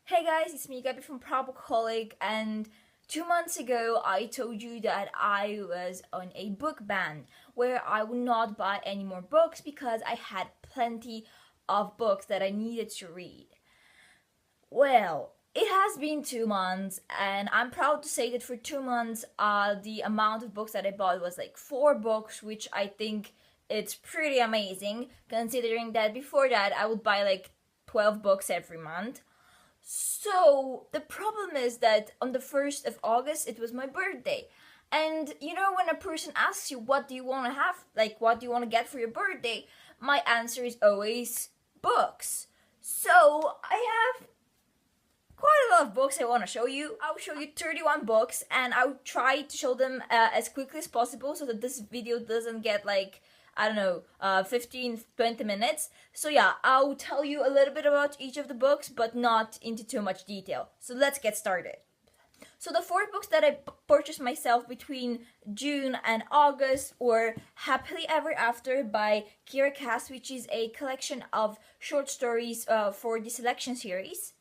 Hey guys, it's me Gabby from Probaholic, and 2 months ago I told you that I was on a book ban where I would not buy any more books because I had plenty of books that I needed to read. Well, it has been 2 months, and I'm proud to say that for 2 months, the amount of books that I bought was like 4 books, which I think it's pretty amazing considering that before that I would buy like 12 books every month. So the problem is that on the 1st of August it was my birthday. And when a person asks you what do you want to have, like what do you want to get for your birthday, my answer is always books. So I have quite a lot of books I want to show you. I'll show you 31 books and I'll try to show them as quickly as possible so that this video doesn't get like I don't know, 15, 20 minutes. So yeah, I'll tell you a little bit about each of the books, but not into too much detail. So let's get started. So the 4 books that I purchased myself between June and August were Happily Ever After by Kira Cass, which is a collection of short stories for the Selection series.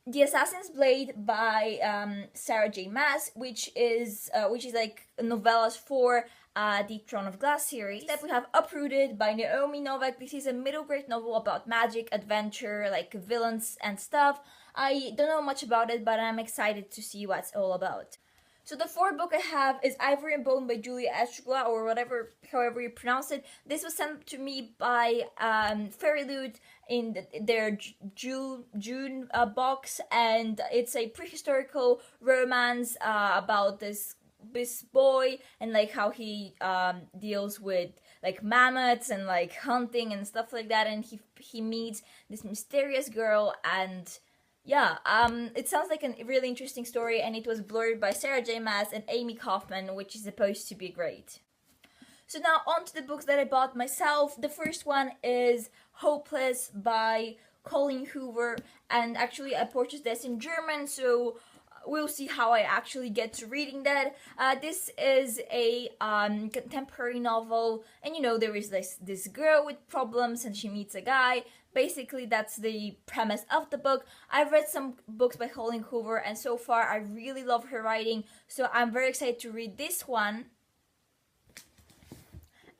The Assassin's Blade by Sarah J. Maas, which is like novellas for the Throne of Glass series. Next up, we have Uprooted by Naomi Novik. This is a middle grade novel about magic, adventure, like villains and stuff. I don't know much about it, but I'm excited to see what it's all about. So the 4th book I have is Ivory and Bone by Julia Estrela, or however you pronounce it. This was sent to me by Fairy Loot in their June box, and it's a prehistorical romance about this boy and like how he deals with like mammoths and like hunting and stuff like that, and he meets this mysterious girl. And yeah, it sounds like a really interesting story, and it was blurred by Sarah J. Maas and Amy Kaufman, which is supposed to be great. So now on to the books that I bought myself. The first one is Hopeless by Colleen Hoover, and actually I purchased this in German, so we'll see how I actually get to reading that. This is a contemporary novel, and there is this girl with problems and she meets a guy. Basically, that's the premise of the book. I've read some books by Colleen Hoover, and so far I really love her writing, so I'm very excited to read this one,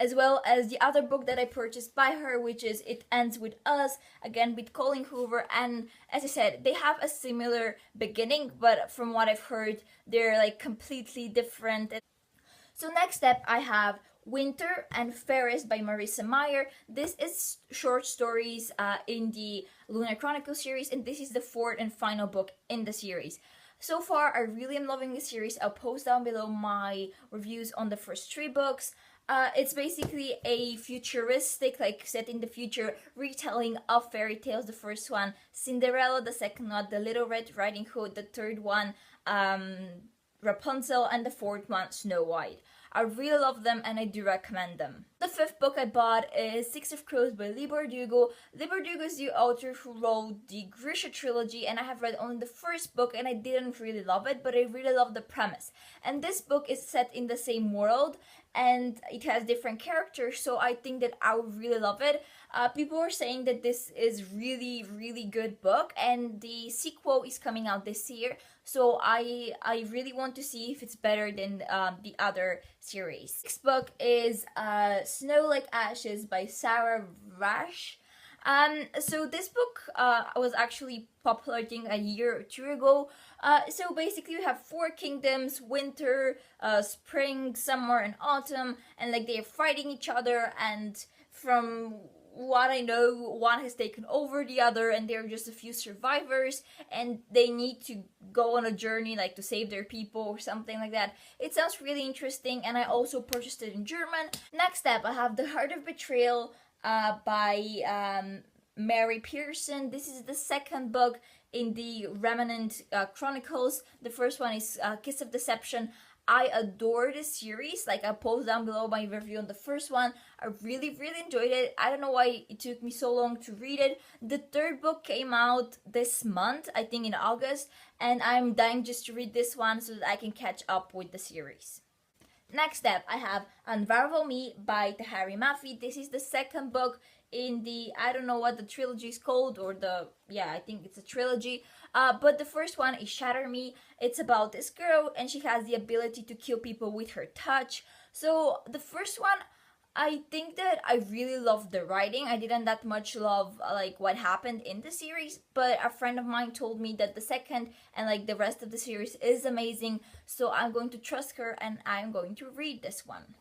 as well as the other book that I purchased by her, which is It Ends With Us, again with Colleen Hoover. And as I said, they have a similar beginning, but from what I've heard, they're like completely different. So next up, I have Winter and Ferris by Marissa Meyer. This is short stories in the Lunar Chronicles series, and this is the 4th and final book in the series. So far, I really am loving this series. I'll post down below my reviews on the first 3 books. It's basically a futuristic, like set in the future, retelling of fairy tales. The first one, Cinderella; the second one, The Little Red Riding Hood; the third one, Rapunzel; and the 4th one, Snow White. I really love them and I do recommend them. The 5th book I bought is Six of Crows by Leigh Bardugo. Leigh Bardugo is the author who wrote the Grisha trilogy, and I have read only the 1st book and I didn't really love it, but I really love the premise. And this book is set in the same world and it has different characters, so I think that I would really love it. People are saying that this is really good book, and the sequel is coming out this year, so I really want to see if it's better than the other series. Next book is Snow Like Ashes by Sarah Rash. So this book was actually popular, I think, a year or 2 ago. So basically you have 4 kingdoms: winter, spring, summer, and autumn, and like they're fighting each other, and from what I know, one has taken over the other, and there are just a few survivors, and they need to go on a journey like to save their people or something like that. It sounds really interesting, and I also purchased it in German. Next up, I have The Heart of Betrayal by Mary Pearson. This is the 2nd book in the Remnant Chronicles. The first one is Kiss of Deception. I adore this series. Like, I'll post down below my review on the first one. I really enjoyed it. I don't know why it took me so long to read it. The 3rd book came out this month, I think in August, and I'm dying just to read this one so that I can catch up with the series. Next up, I have Unravel Me by Tahari Mafi. This is the 2nd book in the, I don't know what the trilogy is called, or the, yeah, I think it's a trilogy. But the first one is Shatter Me. It's about this girl, and she has the ability to kill people with her touch. So the first one, I think that I really loved the writing. I didn't that much love like what happened in the series, but a friend of mine told me that the second and like the rest of the series is amazing. So I'm going to trust her and I'm going to read this one.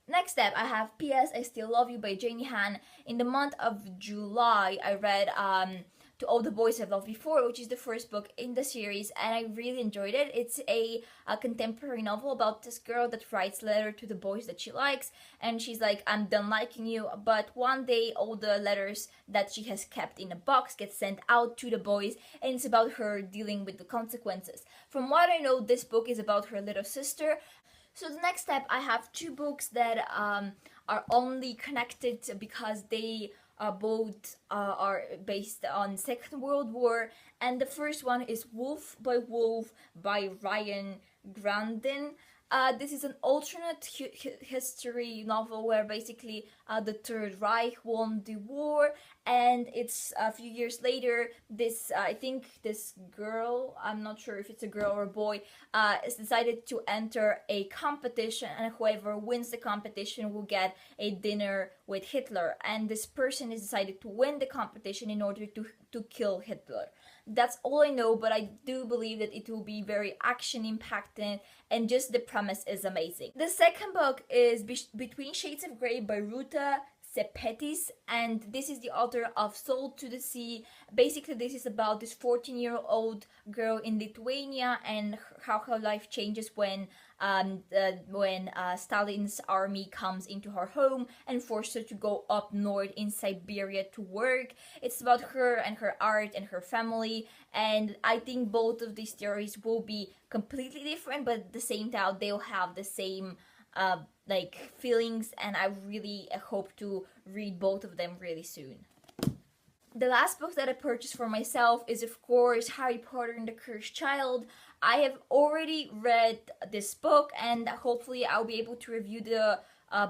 Next up, I have P.S. I Still Love You by Janie Han. In the month of July, I read To All the Boys I've Loved Before, which is the first book in the series, and I really enjoyed it. It's a contemporary novel about this girl that writes letter to the boys that she likes, and she's like, I'm done liking you, but one day all the letters that she has kept in a box get sent out to the boys, and it's about her dealing with the consequences. From what I know, this book is about her little sister. So the next step, I have two books that are only connected because they both are based on Second World War, and the first one is Wolf by Ryan Grandin. This is an alternate history novel where basically the Third Reich won the war, and it's a few years later. This I think this girl, I'm not sure if it's a girl or a boy, is decided to enter a competition, and whoever wins the competition will get a dinner with Hitler. And this person is decided to win the competition in order to kill Hitler. That's all I know, but I do believe that it will be very action impacting, and just the premise is amazing. The second book is Between Shades of Grey by Ruta Sepetys, and this is the author of Sold to the Sea. Basically, this is about this 14-year-old girl in Lithuania and how her life changes when Stalin's army comes into her home and forces her to go up north in Siberia to work. It's about her and her art and her family, and I think both of these stories will be completely different, but at the same time they'll have the same like feelings, and I really hope to read both of them really soon. The last book that I purchased for myself is, of course, Harry Potter and the Cursed Child. I have already read this book, and hopefully I'll be able to review the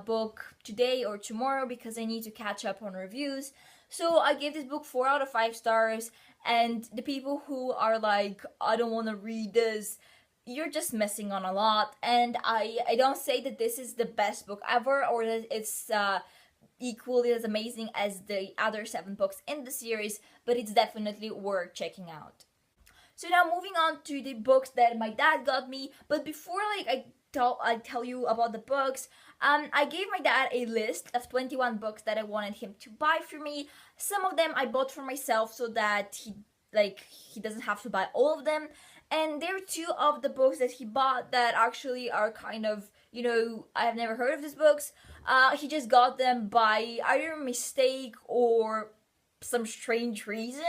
book today or tomorrow because I need to catch up on reviews. So I gave this book 4 out of 5 stars, and the people who are like, I don't want to read this, you're just missing on a lot. And I don't say that this is the best book ever, or that it's equally as amazing as the other 7 books in the series, but it's definitely worth checking out. So now moving on to the books that my dad got me, but before I tell you about the books, I gave my dad a list of 21 books that I wanted him to buy for me. Some of them I bought for myself so that he doesn't have to buy all of them. And there are 2 of the books that he bought that actually are kind of, I have never heard of these books. He just got them by either mistake or some strange reason.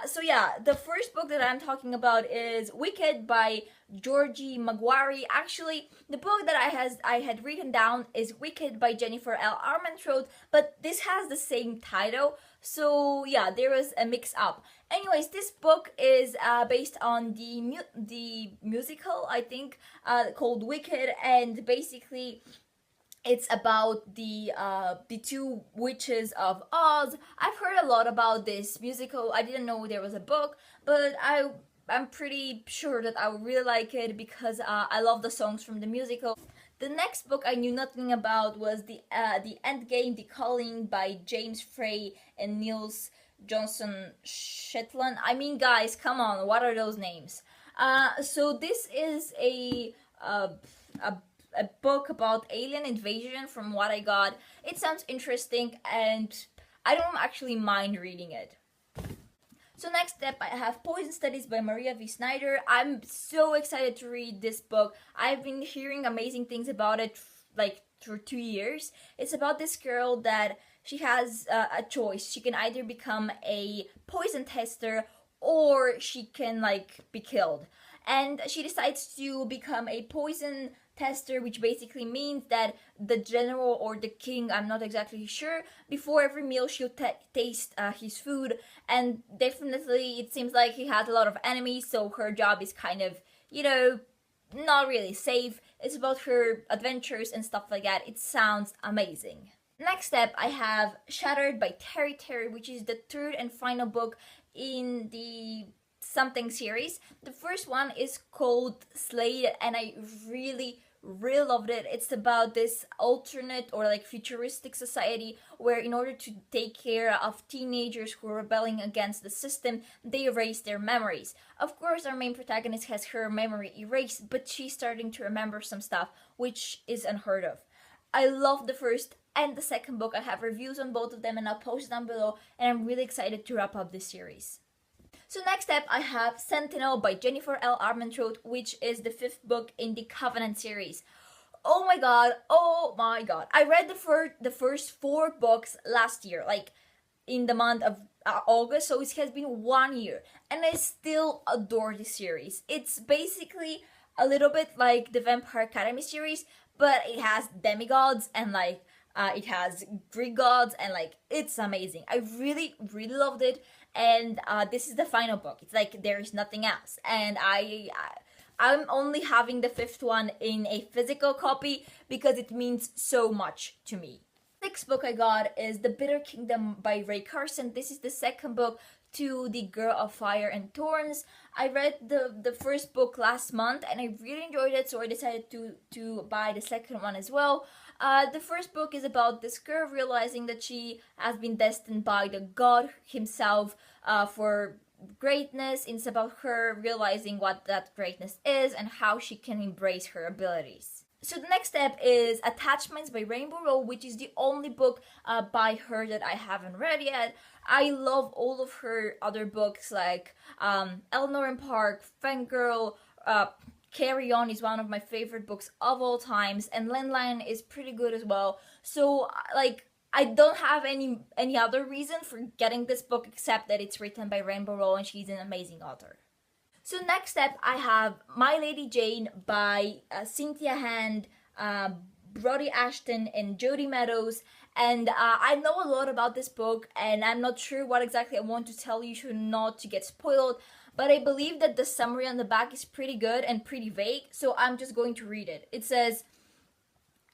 So yeah, the first book that I'm talking about is Wicked by Georgie Maguire. Actually, the book that I had written down is Wicked by Jennifer L. Armentrout, but this has the same title. So yeah, there was a mix-up. Anyways, this book is based on the musical, I think, called Wicked, and basically it's about the 2 witches of Oz. I've heard a lot about this musical. I didn't know there was a book, but I'm pretty sure that I would really like it because I love the songs from the musical. The next book I knew nothing about was the Endgame, The Calling by James Frey and Niels Johnson Shetland. I mean, guys, come on, what are those names? So this is a book about alien invasion. From what I got, it sounds interesting, and I don't actually mind reading it. So next up, I have Poison Studies by Maria V. Snyder. I'm so excited to read this book. I've been hearing amazing things about it for 2 years. It's about this girl that she has a choice. She can either become a poison tester or she can be killed. And she decides to become a poison tester, which basically means that the general or the king, I'm not exactly sure, before every meal she'll taste his food, and definitely it seems like he has a lot of enemies, so her job is kind of, not really safe. It's about her adventures and stuff like that. It sounds amazing. Next up, I have Shattered by Terry, which is the third and final book in the something series. The first one is called Slade, and I really loved it. It's about this alternate or like futuristic society where, in order to take care of teenagers who are rebelling against the system, they erase their memories. Of course, our main protagonist has her memory erased, but she's starting to remember some stuff, which is unheard of. I love the first and the second book. I have reviews on both of them, and I'll post down below, and I'm really excited to wrap up this series. So next up, I have Sentinel by Jennifer L. Armentrout, which is the fifth book in the Covenant series. Oh my god, oh my god. I read the first four books last year, like in the month of August, so it has been 1 year, and I still adore this series. It's basically a little bit like the Vampire Academy series, but it has demigods and like it has Greek gods, and like it's amazing. I really loved it, and this is the final book. It's like there is nothing else, and I'm only having the fifth one in a physical copy because it means so much to me. Next book I got is The Bitter Kingdom by Ray Carson. This is the second book to The Girl of Fire and Thorns. I read the first book last month and I really enjoyed it, so I decided to buy the second one as well. The first book is about this girl realizing that she has been destined by the god himself for greatness. It's about her realizing what that greatness is and how she can embrace her abilities. So the next step is Attachments by Rowell, which is the only book by her that I haven't read yet. I love all of her other books like Eleanor and Park, Fangirl, Carry On is one of my favorite books of all times, and Landline is pretty good as well. So like I don't have any other reason for getting this book except that it's written by Rowell and she's an amazing author. So next up, I have My Lady Jane by Cynthia Hand, Brody Ashton, and Jody Meadows. And I know a lot about this book, and I'm not sure what exactly I want to tell you so not to get spoiled. But I believe that the summary on the back is pretty good and pretty vague, so I'm just going to read it. It says,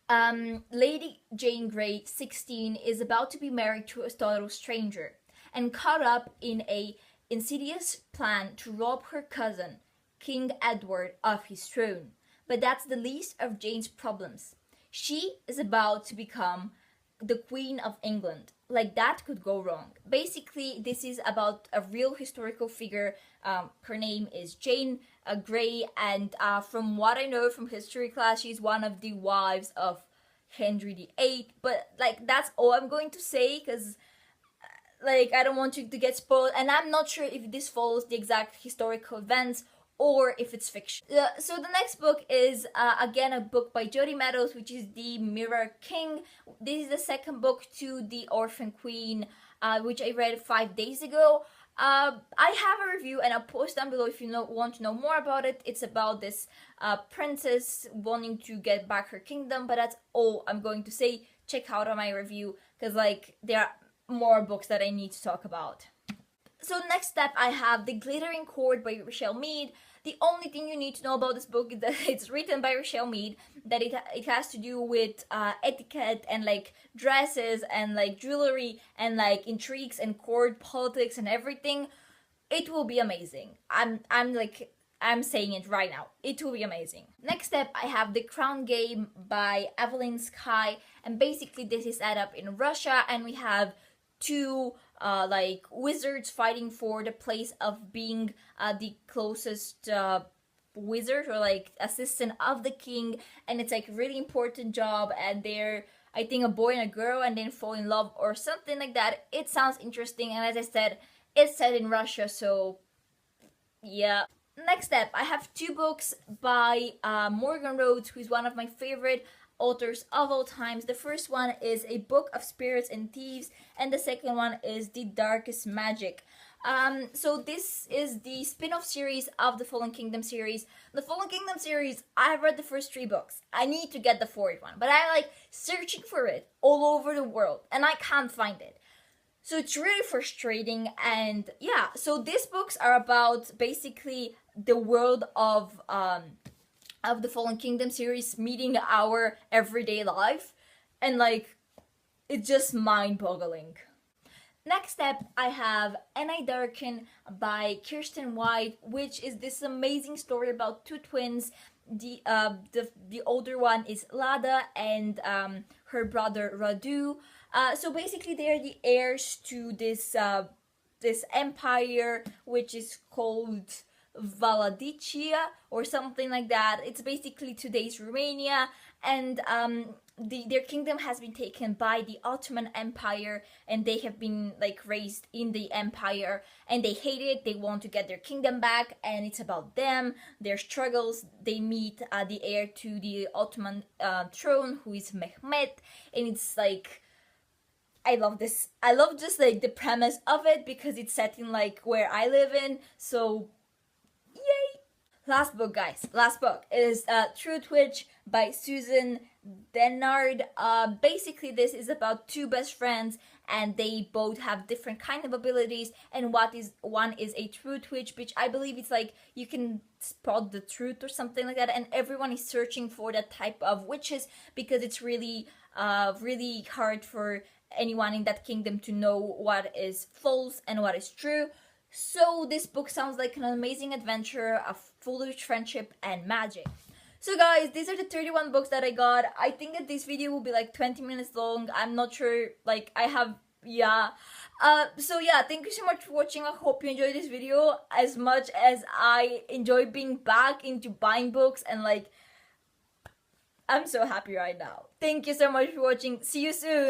Lady Jane Grey, 16, is about to be married to a total stranger and caught up in a insidious plan to rob her cousin, King Edward, of his throne. But that's the least of Jane's problems. She is about to become the Queen of England. Like, that could go wrong. Basically, this is about a real historical figure. Her name is Jane Grey, and from what I know from history class, she's one of the wives of Henry VIII. But like, that's all I'm going to say, because like I don't want you to get spoiled, and I'm not sure if this follows the exact historical events or if it's fiction. So the next book is again a book by Jody Meadows, which is The Mirror King. This is the second book to The Orphan Queen, which I read 5 days ago. I have a review and I'll post down below if you want to know more about it. It's about this princess wanting to get back her kingdom, but that's all I'm going to say. Check out my review, because like there are more books that I need to talk about. So next up, I have The Glittering Cord by Rochelle Mead. The only thing you need to know about this book is that it's written by Rochelle Mead, that it has to do with etiquette and like dresses and like jewelry and like intrigues and court politics and everything. It will be amazing. I'm saying it right now. It will be amazing. Next up, I have The Crown Game by Evelyn Sky, and basically this is set up in Russia, and we have two like wizards fighting for the place of being the closest wizard or like assistant of the king, and it's like a really important job, and they're, I think, a boy and a girl, and then fall in love or something like that. It sounds interesting, and as I said, it's set in Russia, so yeah. Next up, I have two books by Morgan Rhodes, who's one of my favorite authors of all times. The first one is A Book of Spirits and Thieves, and the second one is The Darkest Magic. So this is the spin-off series of the Fallen Kingdom series. The Fallen Kingdom series, I have read the first 3 books. I need to get the fourth one, but I like searching for it all over the world, and I can't find it. So it's really frustrating, and yeah, so these books are about basically the world of the Fallen Kingdom series meeting our everyday life, and like it's just mind-boggling. Next up, I have And I Darken by Kirsten White, which is this amazing story about two twins. The older one is Lada, and her brother Radu. So basically, they are the heirs to this empire, which is called Valadicia or something like that. It's basically today's Romania, and their kingdom has been taken by the Ottoman Empire, and they have been like raised in the empire, and they hate it. They want to get their kingdom back, and it's about them, their struggles. They meet the heir to the Ottoman throne, who is Mehmet, and it's like, I love this. I love just like the premise of it because it's set in like where I live in. So, yay! Last book, guys. Last book is True Twitch by Susan Denard. Basically, this is about two best friends, and they both have different kind of abilities. And one is a true twitch, which I believe it's like you can spot the truth or something like that. And everyone is searching for that type of witches because it's really hard for anyone in that kingdom to know what is false and what is true. So this book sounds like an amazing adventure full of friendship and magic. So guys, these are the 31 books that I got. I think that this video will be like 20 minutes long. I'm not sure, like so yeah, thank you so much for watching. I hope you enjoyed this video as much as I enjoy being back into buying books, and like, I'm so happy right now. Thank you so much for watching. See you soon.